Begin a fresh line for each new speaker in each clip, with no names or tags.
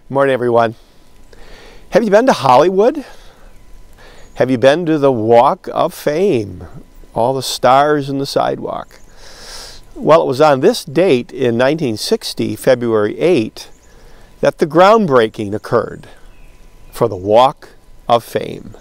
Morning, everyone. Have you been to Hollywood? Have you been to the Walk of Fame? All the stars in the sidewalk. Well, it was on this date in 1960, February 8, that the groundbreaking occurred for the Walk of Fame.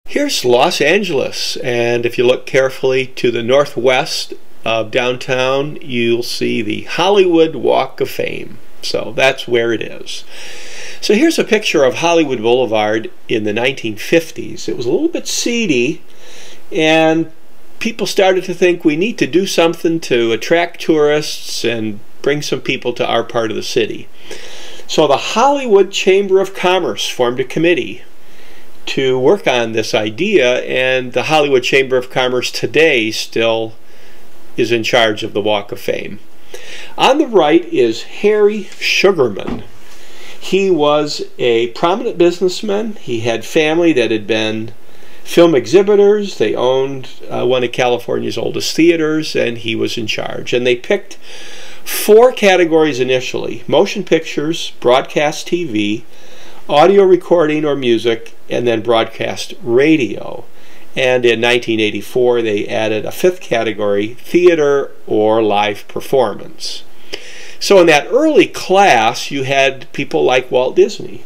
Here's Los Angeles, and if you look carefully to the northwest of downtown, you'll see the Hollywood Walk of Fame. So that's where it is. So here's a picture of Hollywood Boulevard in the 1950s. It was a little bit seedy, and people started to think we need to do something to attract tourists and bring some people to our part of the city. So the Hollywood Chamber of Commerce formed a committee to work on this idea, and the Hollywood Chamber of Commerce today still is in charge of the Walk of Fame. On the right is Harry Sugarman. He was a prominent businessman. He had family that had been film exhibitors. They owned one of California's oldest theaters, and he was in charge. And they picked 4 categories initially: motion pictures, broadcast TV, audio recording or music, and then broadcast radio. And in 1984 they added a 5th category, theater or live performance. So in that early class you had people like Walt Disney,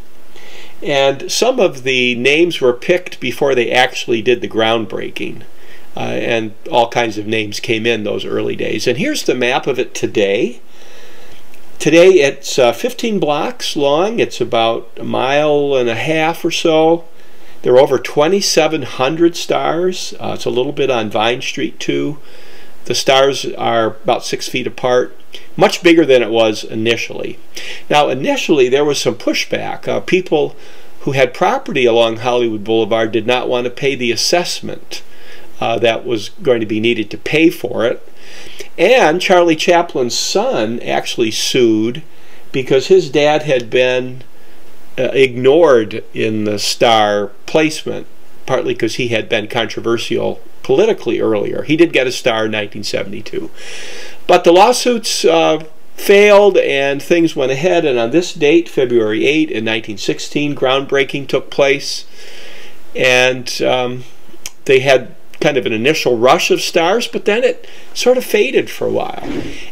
and some of the names were picked before they actually did the groundbreaking, and all kinds of names came in those early days. And here's the map of it today. Today it's 15 blocks long. It's about 1.5 miles or so. There are over 2,700 stars. It's a little bit on Vine Street too. The stars are about 6 feet apart, much bigger than it was initially. Now initially there was some pushback. People who had property along Hollywood Boulevard did not want to pay the assessment that was going to be needed to pay for it. And Charlie Chaplin's son actually sued because his dad had been ignored in the star placement, partly because he had been controversial politically earlier. He did get a star in 1972. But the lawsuits failed and things went ahead, and on this date, February 8 in 1916, groundbreaking took place, and they had kind of an initial rush of stars, but then it sort of faded for a while.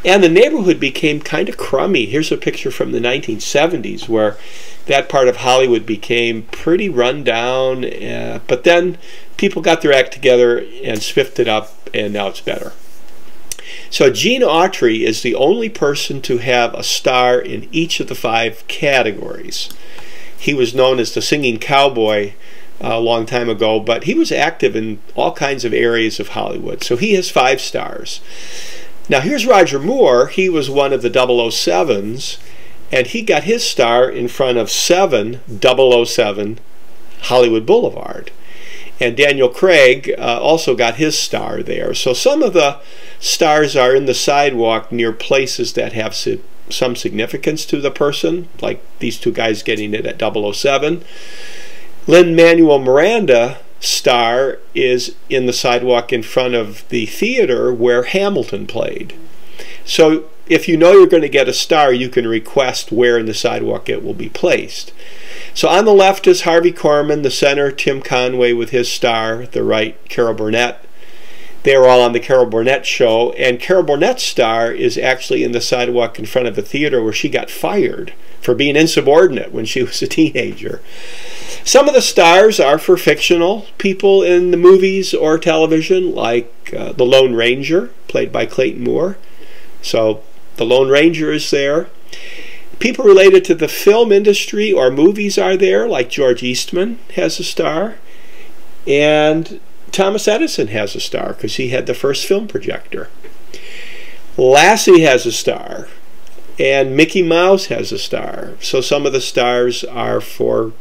And the neighborhood became kind of crummy. Here's a picture from the 1970s where that part of Hollywood became pretty run down, but then people got their act together and spiffed it up, and now it's better. So Gene Autry is the only person to have a star in each of the 5 categories. He was known as the Singing Cowboy a long time ago, but he was active in all kinds of areas of Hollywood. So he has 5 stars. Now here's Roger Moore. He was one of the 007s, and he got his star in front of 007 Hollywood Boulevard. And Daniel Craig also got his star there. So some of the stars are in the sidewalk near places that have some significance to the person, like these 2 guys getting it at 007. Lin-Manuel Miranda's star is in the sidewalk in front of the theater where Hamilton played. So if you know you're going to get a star, you can request where in the sidewalk it will be placed. So on the left is Harvey Korman, the center Tim Conway with his star, the right Carol Burnett. They were all on the Carol Burnett show, and Carol Burnett's star is actually in the sidewalk in front of the theater where she got fired for being insubordinate when she was a teenager. Some of the stars are for fictional people in the movies or television, like the Lone Ranger, played by Clayton Moore. So the Lone Ranger is there. People related to the film industry or movies are there, like George Eastman has a star. And Thomas Edison has a star because he had the first film projector. Lassie has a star. And Mickey Mouse has a star. So some of the stars are for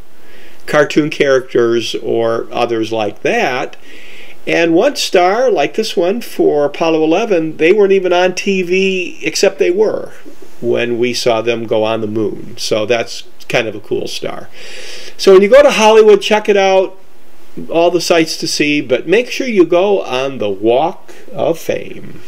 cartoon characters or others like that. And one star, like this one for Apollo 11, they weren't even on TV, except they were when we saw them go on the moon. So that's kind of a cool star. So when you go to Hollywood, check it out. all the sights to see, but make sure you go on the Walk of Fame.